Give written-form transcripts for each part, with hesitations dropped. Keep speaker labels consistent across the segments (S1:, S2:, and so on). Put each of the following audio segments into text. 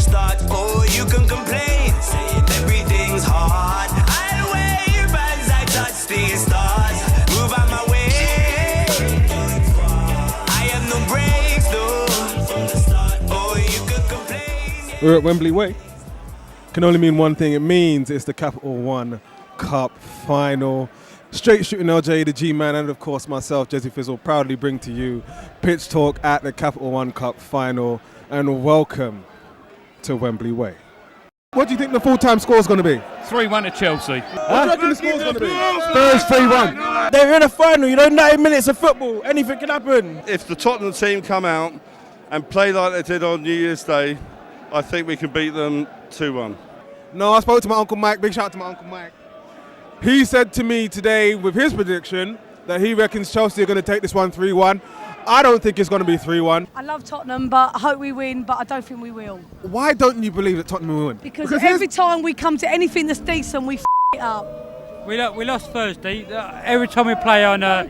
S1: start. Oh, you can complain, saying everything's hard. I'll wave as I touch the stars. Move out my way. I have no breaks, though. From the start. Oh, you can complain.
S2: We're at Wembley Way. Can only mean one thing. It means it's the Capital One Cup final. Straight shooting LJ, the G-Man, and of course myself, Gezzie Fizzle, proudly bring to you Pitch Talk at the Capital One Cup final. And welcome to Wembley Way. What do you think the full-time score is going to be?
S3: 3-1 to Chelsea.
S2: What do you reckon the score is going to be?
S4: Spurs 3-1. They're in a final, 90 minutes of football. Anything can happen.
S5: If the Tottenham team come out and play like they did on New Year's Day, I think we can beat them 2-1.
S2: No, I spoke to my Uncle Mike. Big shout out to my Uncle Mike. He said to me today with his prediction that he reckons Chelsea are going to take this one 3-1. I don't think it's going to be 3-1.
S6: I love Tottenham, but I hope we win, but I don't think we will.
S2: Why don't you believe that Tottenham will win?
S6: Because every time we come to anything that's decent, we it up.
S3: We lost Thursday. Every time we play on a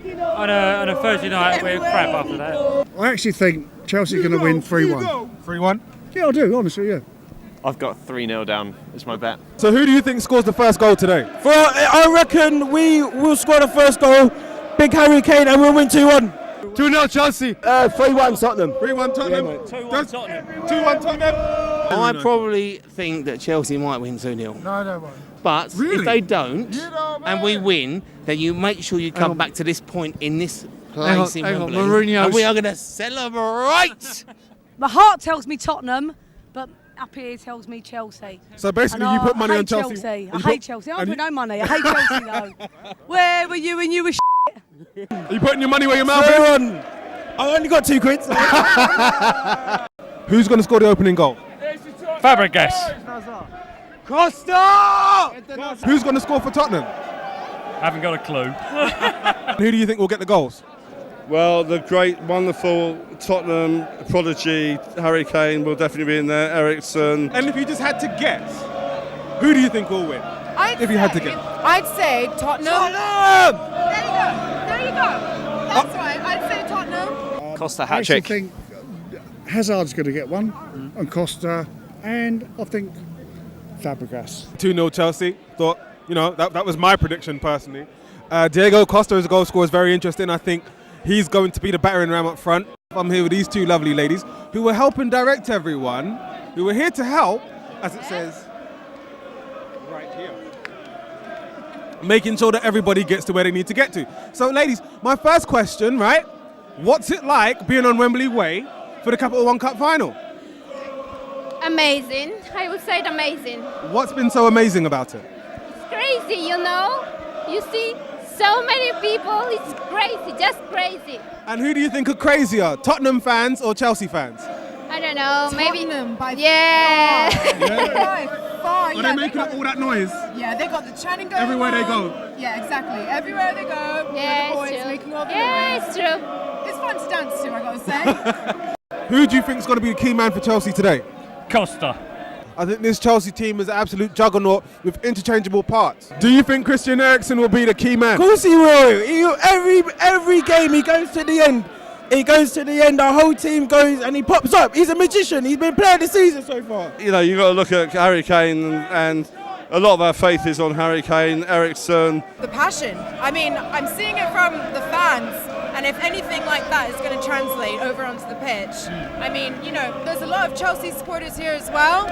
S3: Thursday night, we're crap after that.
S7: I actually think Chelsea are going to win 3-1.
S2: 3-1?
S7: Yeah, I do, honestly, yeah.
S8: I've got 3-0 down is my bet.
S2: So who do you think scores the first goal today?
S4: I reckon we will score the first goal, big Harry Kane, and we'll win 2-1.
S2: 2-0 Chelsea.
S4: 3-1 Tottenham.
S2: 3-1 Tottenham.
S4: Yeah,
S3: 2-1 Tottenham.
S2: 2-1 Tottenham.
S9: I probably think that Chelsea might win 2-0.
S7: No, they won't.
S9: But if they don't, and we win, then you make sure you come back to this point in this place in Wembley, and we are going to celebrate.
S6: My heart tells me Tottenham, but up here tells me Chelsea.
S2: So basically you put money on Chelsea.
S6: I hate Chelsea. I don't put no money. I hate Chelsea though. Where were you when you were
S2: Are you putting your money where your mouth is?
S4: I only got 2 quid.
S2: Who's going to score the opening goal?
S3: Fabregas.
S4: Costa!
S2: Who's going to score for Tottenham?
S3: Haven't got a clue.
S2: Who do you think will get the goals?
S5: Well, the great, wonderful Tottenham prodigy Harry Kane will definitely be in there. Ericsson.
S2: And if you just had to guess, who do you think will win? If you had to guess.
S10: I'd say Tottenham. There you go. That's right. I'd say Tottenham.
S8: Costa
S7: I
S8: hat-trick.
S7: actually think Hazard's going to get one, and Costa, and I think Fabregas.
S2: 2-0 Chelsea. Thought, that was my prediction personally. Diego Costa as a goal scorer is very interesting. I think he's going to be the battering ram up front. I'm here with these two lovely ladies who were helping direct everyone, who were here to help, as it says right here, making sure that everybody gets to where they need to get to. So ladies, my first question, right? What's it like being on Wembley Way for the Capital One Cup final?
S10: Amazing. I would say it amazing.
S2: What's been so amazing about it?
S10: It's crazy, You see so many people. It's crazy, just crazy.
S2: And who do you think are crazier, Tottenham fans or Chelsea fans?
S10: I don't know.
S11: Tottenham, by
S10: Yeah.
S11: far.
S2: Are they making up all that noise?
S11: Yeah, they got the chanting going
S2: Everywhere they
S11: on.
S2: go?
S11: Yeah, exactly. Everywhere they go.
S10: Yeah,
S11: the boys
S10: it's true.
S11: making all the
S10: Yeah,
S11: noise.
S10: it's true.
S11: It's fun to dance to, I gotta say.
S2: Who do you think is going to be the key man for Chelsea today?
S3: Costa.
S2: I think this Chelsea team is an absolute juggernaut with interchangeable parts. Do you think Christian Eriksen will be the key man?
S4: Of course he will. Every game he goes to the end. He goes to the end, our whole team goes and he pops up. He's a magician. He's been playing the season so far.
S5: You've got to look at Harry Kane, and a lot of our faith is on Harry Kane, Ericsson.
S11: The passion. I mean, I'm seeing it from the fans, and if anything like that is going to translate over onto the pitch. I mean, there's a lot of Chelsea supporters here as well,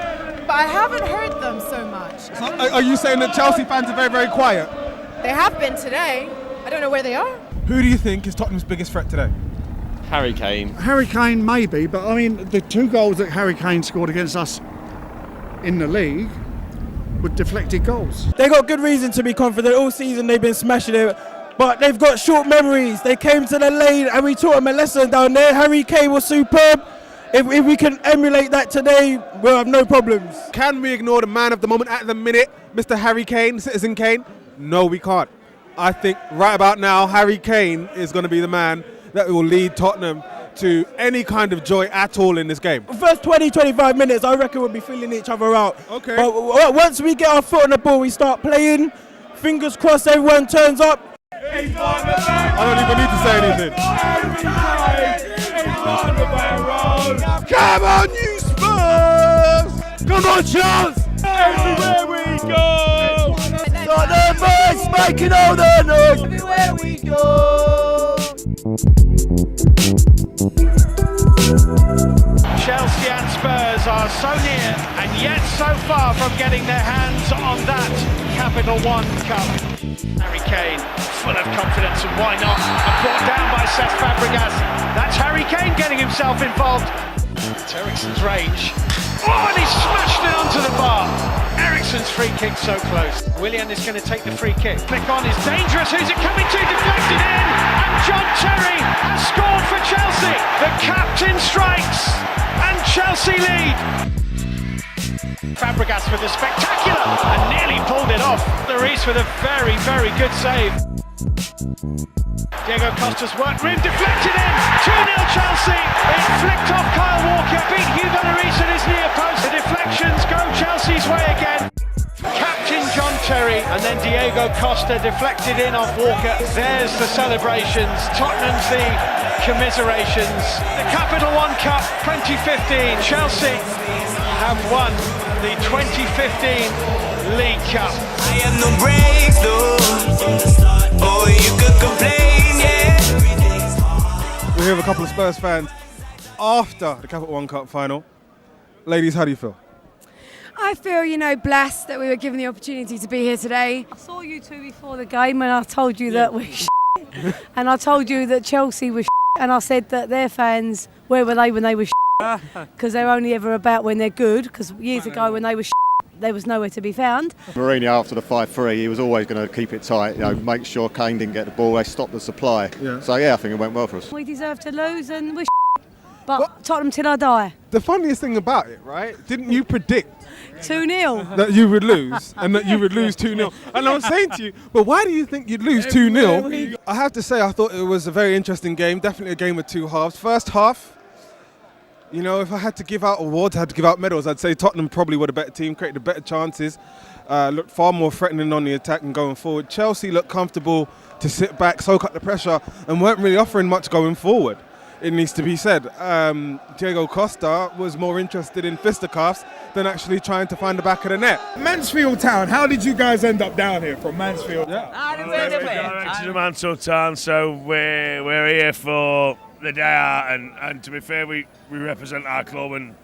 S11: but I haven't heard them so much.
S2: So are you saying that Chelsea fans are very, very quiet?
S11: They have been today. I don't know where they are.
S2: Who do you think is Tottenham's biggest threat today?
S8: Harry Kane.
S7: Harry Kane maybe, but I mean the 2 goals that Harry Kane scored against us in the league were deflected goals.
S4: They got good reason to be confident. All season they've been smashing it, but they've got short memories. They came to the lane and we taught them a lesson down there. Harry Kane was superb. If we can emulate that today, we'll have no problems.
S2: Can we ignore the man of the moment at the minute, Mr. Harry Kane, Citizen Kane? No, we can't. I think right about now, Harry Kane is going to be the man that will lead Tottenham to any kind of joy at all in this game.
S4: First 20-25 minutes, I reckon we'll be feeling each other out.
S2: Okay.
S4: But once we get our foot on the ball, we start playing. Fingers crossed, everyone turns up.
S2: I don't even need to say anything. Come on, you Spurs!
S4: Come on, Charles! Everywhere we go! Tottenham boys making all the noise! Everywhere we go!
S12: Chelsea and Spurs are so near and yet so far from getting their hands on that Capital One Cup. Harry Kane, full of confidence, and why not? And brought down by Cesc Fabregas. That's Harry Kane getting himself involved. It's Eriksen's range. Oh, and he smashed it onto the bar. Eriksen's free kick so close. Willian is going to take the free kick. Flick on is dangerous. Who's it coming to? Deflected in. And John Terry has scored for Chelsea. The captain strikes. And Chelsea lead. Fabregas with a spectacular and nearly pulled it off. Lloris with a very, very good save. Diego Costa's work rim deflected in. 2-0 Chelsea. It flicked off Kyle Walker. Beat Hugo Lloris at his near post. The deflections go Chelsea's way again. Captain John Terry and then Diego Costa deflected in off Walker. There's the celebrations. Tottenham's the commiserations. The Capital One Cup 2015. Chelsea have won the 2015 League Cup.
S1: I have no breaks, though. Oh, you could complain, yeah.
S2: We're here with a couple of Spurs fans after the Capital One Cup final. Ladies, how do you feel?
S6: I feel, blessed that we were given the opportunity to be here today. I saw you two before the game and I told you that we're and I told you that Chelsea was and I said that their fans, where were they when they were because they're only ever about when they're good, because years ago when they were there was nowhere to be found.
S13: Mourinho, after the 5-3, he was always going to keep it tight, make sure Kane didn't get the ball, they stopped the supply. Yeah. So I think it went well for us.
S6: We deserve to lose and we're but Tottenham till I die.
S2: The funniest thing about it, right, didn't you predict
S6: 2-0
S2: that you would lose and that you would lose 2-0? And I was saying to you, but why do you think you'd lose 2-0? I have to say, I thought it was a very interesting game, definitely a game with two halves. First half, if I had to give out awards, I had to give out medals, I'd say Tottenham probably were the better team, created better chances, looked far more threatening on the attack and going forward. Chelsea looked comfortable to sit back, soak up the pressure, and weren't really offering much going forward. It needs to be said. Diego Costa was more interested in fisticuffs than actually trying to find the back of the net.
S14: Mansfield Town, how did you guys end up down here from Mansfield?
S15: Directed to Mansfield Town, so we're here for the day out, and to be fair, we represent our club, and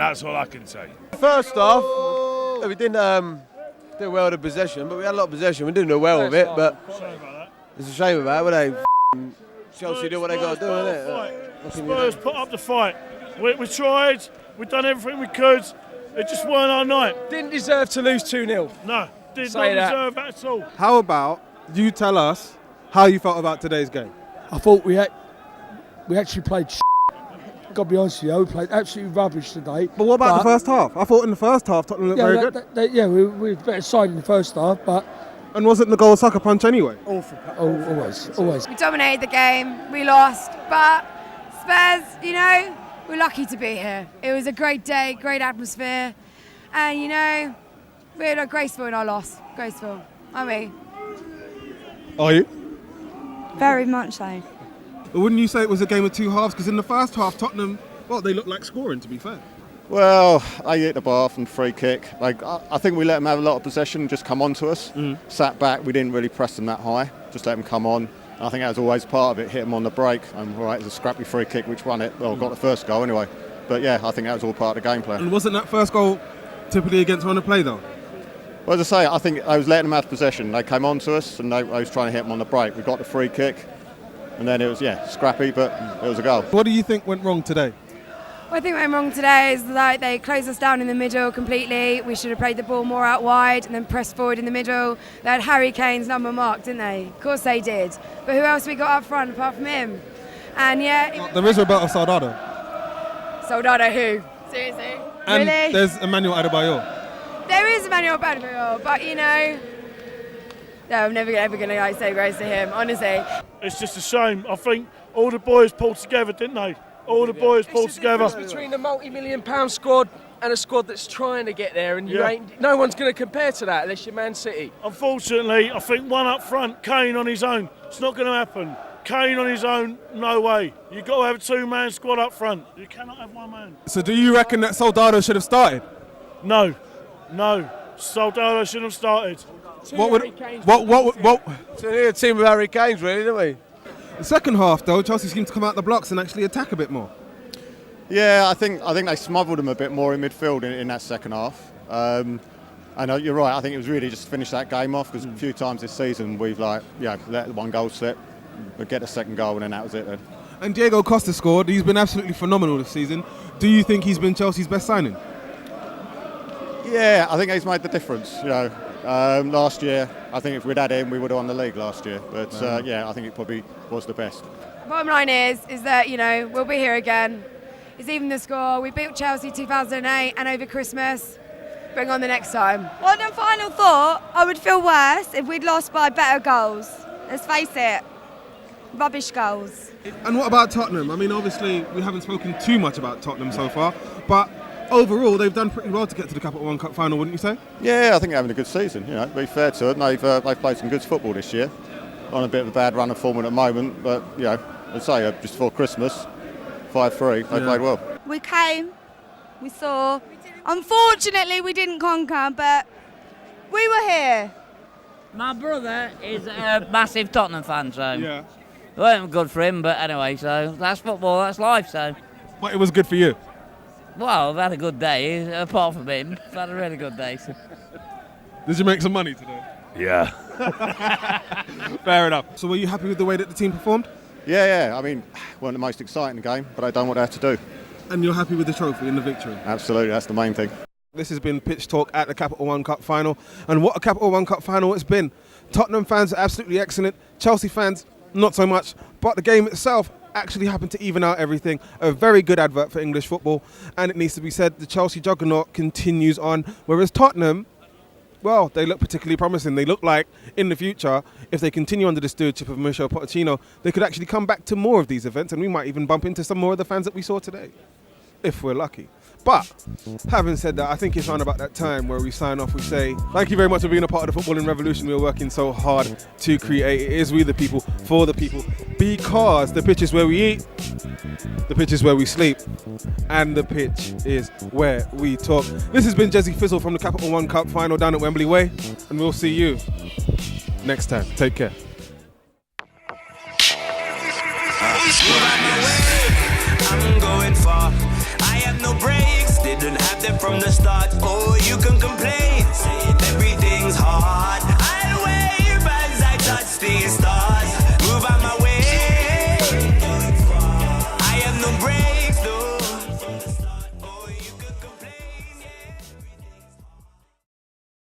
S15: that's all I can say.
S16: First off, we didn't do well with the possession, but we had a lot of possession. We didn't do well with it, but it's a shame about it, were they? Chelsea do what they got to do, innit?
S15: Spurs put up the fight. We tried, we've done everything we could. It just weren't our night.
S4: Didn't deserve to lose 2-0.
S15: No, did not deserve that at all.
S2: How about you tell us how you felt about today's game?
S17: I thought we actually played got to be honest with you, we played absolutely rubbish today.
S2: But what about the first half? I thought in the first half Tottenham looked very good.
S17: We were better side in the first half, but...
S2: And wasn't the goal a sucker punch anyway?
S17: Always.
S11: We dominated the game, we lost, but Spurs, we're lucky to be here. It was a great day, great atmosphere, and we're graceful in our loss. Graceful, are we?
S2: Are you?
S6: Very much so.
S2: But wouldn't you say it was a game of two halves? Because in the first half, Tottenham, they looked like scoring, to be fair.
S13: Well, they hit the bar from free kick. I think we let them have a lot of possession and just come on to us. Sat back, we didn't really press them that high, just let them come on. I think that was always part of it, hit them on the break. And it was a scrappy free kick which won it. Got the first goal anyway. But yeah, I think that was all part of the game plan.
S2: And wasn't that first goal typically against run of play though?
S13: Well, as I say, I think I was letting them have possession. They came on to us and I was trying to hit them on the break. We got the free kick and then it was, scrappy, but it was a goal.
S2: What do you think went wrong today?
S11: What I think went wrong today is that they closed us down in the middle completely. We should have played the ball more out wide and then pressed forward in the middle. They had Harry Kane's number marked, didn't they? Of course they did. But who else we got up front apart from him? And
S2: there is Roberto Soldado.
S11: Soldado who? Seriously?
S2: And
S11: really?
S2: There's Emmanuel Adebayor.
S11: There is Emmanuel Adebayor, but no, I'm never ever going to say grace to him, honestly.
S15: It's just a shame. I think all the boys pulled together, didn't they? All the boys pulled together.
S4: It's between a multi-million-pound squad and a squad that's trying to get there, and no one's going to compare to that unless you're Man City.
S15: Unfortunately, I think one up front, Kane on his own, it's not going to happen.
S18: Kane on his own, no way. You've got to have a two-man squad up front. You cannot have one man.
S2: So do you reckon that Soldado should have started?
S18: No. Soldado shouldn't have started.
S2: What?
S16: So we're a team of Harry Kanes, really, don't we?
S2: The second half, though, Chelsea seemed to come out the blocks and actually attack a bit more.
S13: Yeah, I think they smothered them a bit more in midfield in that second half. And you're right. I think it was really just to finish that game off, because a few times this season we've let one goal slip, but get a second goal, and then that was it. Then.
S2: And Diego Costa scored. He's been absolutely phenomenal this season. Do you think he's been Chelsea's best signing?
S13: Yeah, I think he's made the difference. Last year, I think if we'd had him, we would have won the league last year. But I think it probably was the best.
S6: Bottom line is that we'll be here again. It's even the score. We beat Chelsea 2008 and over Christmas. Bring on the next time.
S19: Well, on final thought, I would feel worse if we'd lost by better goals. Let's face it, rubbish goals.
S2: And what about Tottenham? I mean, obviously, we haven't spoken too much about Tottenham so far, but overall, they've done pretty well to get to the Capital One Cup final, wouldn't you say?
S13: Yeah, I think they're having a good season. To be fair to them, they've played some good football this year. On a bit of a bad run of form at the moment, but I'd say just before Christmas, 5-3, they played well.
S19: We came, we saw. Unfortunately, we didn't conquer, but we were here.
S20: My brother is a massive Tottenham fan, so
S2: yeah,
S20: it wasn't good for him. But anyway, so that's football, that's life. So,
S2: but it was good for you.
S20: Well, I've had a good day. Apart from him, I've had a really good day. So.
S2: Did you make some money today?
S15: Yeah.
S2: Fair enough. So were you happy with the way that the team performed?
S13: Yeah. I mean, weren't the most exciting game, but they done what they had to do.
S2: And you're happy with the trophy and the victory?
S13: Absolutely, that's the main thing.
S2: This has been Pitch Talk at the Capital One Cup final. And what a Capital One Cup final it's been. Tottenham fans are absolutely excellent. Chelsea fans, not so much. But the game itself actually happened to even out everything. A very good advert for English football. And it needs to be said, the Chelsea juggernaut continues on. Whereas Tottenham, well, they look particularly promising. They look like, in the future, if they continue under the stewardship of Michel Pochettino, they could actually come back to more of these events, and we might even bump into some more of the fans that we saw today, if we're lucky. But, having said that, I think it's around about that time where we sign off. We say, thank you very much for being a part of the footballing revolution. We're working so hard to create. It is we the people, for the people, because the pitch is where we eat, the pitch is where we sleep, and the pitch is where we talk. This has been Gezzie Fizzle from the Capital One Cup final down at Wembley Way, and we'll see you next time. Take care.
S1: I'm going far. I have no brakes, didn't have them from the start. Oh, you can complain, saying everything's hard.